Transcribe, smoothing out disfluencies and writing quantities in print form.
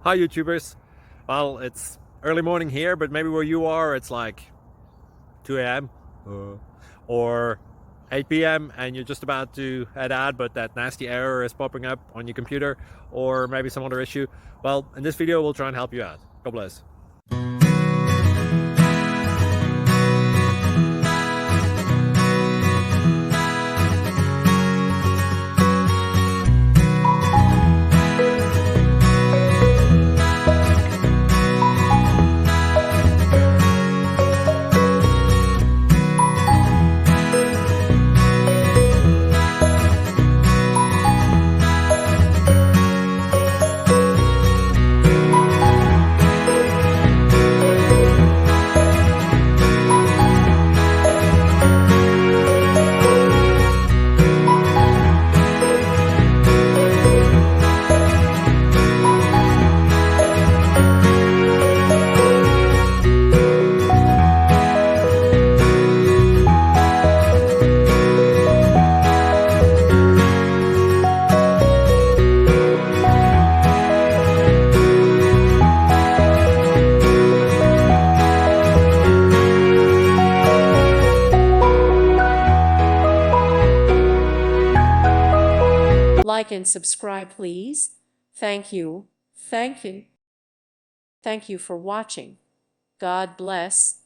Hi YouTubers. Well, it's early morning here, but maybe where you are it's like 2 a.m. Or 8 p.m. and you're just about to head out, but that nasty error is popping up on your computer, or maybe some other issue. Well, in this video we'll try and help you out. God bless. Like and subscribe, please. Thank you. Thank you. Thank you for watching. God bless.